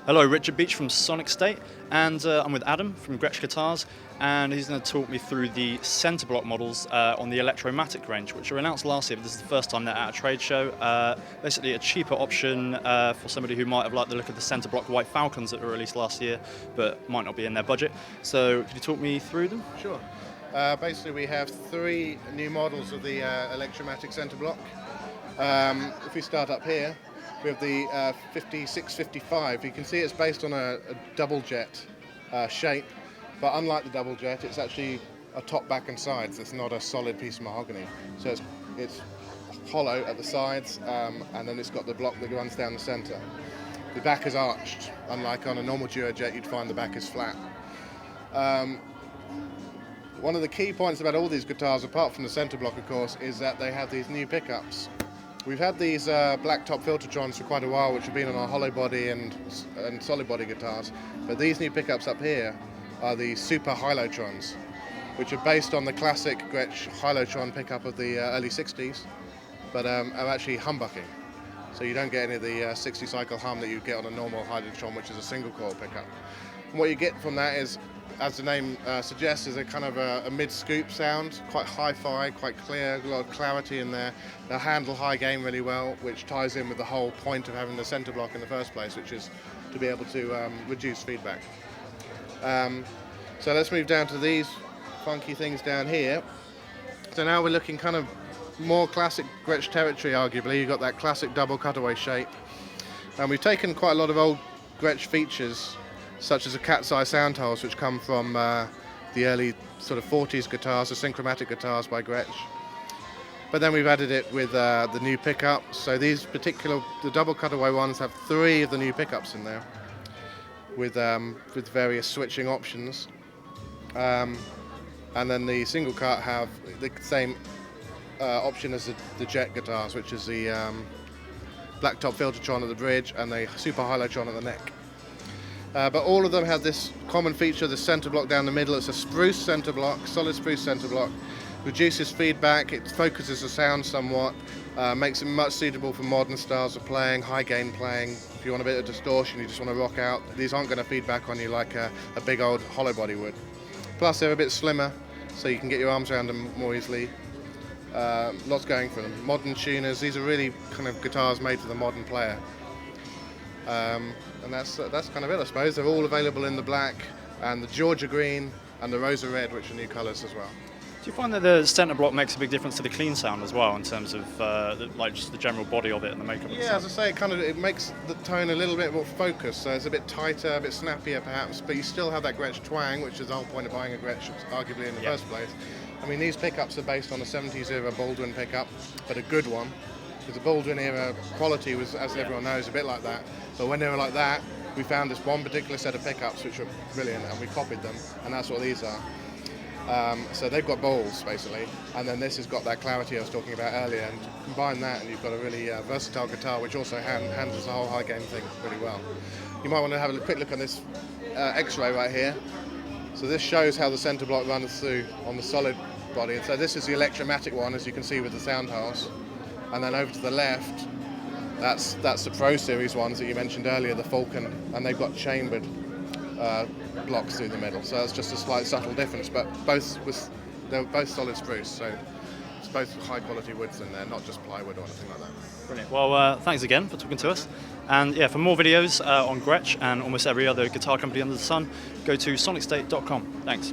Hello, Richard Beach from Sonic State, and I'm with Adam from Gretsch Guitars, and he's going to talk me through the center block models on the Electromatic range, which were announced last year, but this is the first time they're at a trade show. Basically a cheaper option for somebody who might have liked the look of the center block White Falcons that were released last year, but might not be in their budget. So could you talk me through them? Sure. Basically we have three new models of the Electromatic center block. If we start up here, we have the 5655. You can see it's based on a double jet shape, but unlike the double jet, it's actually a top, back and sides. It's not a solid piece of mahogany. So it's hollow at the sides, and then it's got the block that runs down the center. The back is arched. Unlike on a normal duo jet, you'd find the back is flat. One of the key points about all these guitars, apart from the center block of course, is that they have these new pickups. We've had these black top Filtertrons for quite a while, which have been on our hollow body and solid body guitars, but these new pickups up here are the Super Hylotrons, which are based on the classic Gretsch Hylotron pickup of the early 60s, but are actually humbucking. So you don't get any of the 60 cycle hum that you get on a normal Hylotron, which is a single coil pickup. And what you get from that is, as the name suggests, is a kind of a mid-scoop sound, quite hi-fi, quite clear, a lot of clarity in there. They'll handle high gain really well, which ties in with the whole point of having the center block in the first place, which is to be able to reduce feedback. So let's move down to these funky things down here. So now we're looking kind of more classic Gretsch territory, arguably. You've got that classic double cutaway shape. And we've taken quite a lot of old Gretsch features, such as the cat's eye sound holes, which come from the early sort of 40s guitars, the synchromatic guitars by Gretsch. But then we've added it with the new pickups. So these particular, the double cutaway ones have three of the new pickups in there, with various switching options. And then the single cut have the same option as the jet guitars, which is the black top Filtertron at the bridge and the Super Hylotron at the neck. But all of them have this common feature, the center block down the middle. It's a spruce center block, solid spruce center block. Reduces feedback, it focuses the sound somewhat, makes it much suitable for modern styles of playing, high gain playing. If you want a bit of distortion, you just want to rock out, these aren't going to feedback on you like a big old hollow body would. Plus they're a bit slimmer, so you can get your arms around them more easily. Lots going for them. Modern tuners, these are really kind of guitars made for the modern player. And that's kind of it, I suppose. They're all available in the black and the Georgia green and the Rosa red, which are new colours as well. Do you find that the center block makes a big difference to the clean sound as well, in terms of like just the general body of it and the makeup? Yeah, as I say, it makes the tone a little bit more focused, so it's a bit tighter, a bit snappier perhaps, but you still have that Gretsch twang, which is the whole point of buying a Gretsch, arguably in the first place. I mean, these pickups are based on a 70s era Baldwin pickup, but a good one. Because the Baldwin era quality was, as everyone knows, a bit like that. But when they were like that, we found this one particular set of pickups which were brilliant, and we copied them, and that's what these are. So they've got bowls, basically, and then this has got that clarity I was talking about earlier, and combine that and you've got a really versatile guitar which also handles the whole high gain thing really well. You might want to have a quick look on this X-ray right here. So this shows how the center block runs through on the solid body, and so this is the Electromatic one, as you can see with the sound holes. And then over to the left, that's the Pro Series ones that you mentioned earlier, the Falcon, and they've got chambered blocks through the middle. So that's just a slight subtle difference, but they're both solid spruce, so it's both high quality woods in there, not just plywood or anything like that. Brilliant. Well, thanks again for talking to us. And yeah, for more videos on Gretsch and almost every other guitar company under the sun, go to sonicstate.com. Thanks.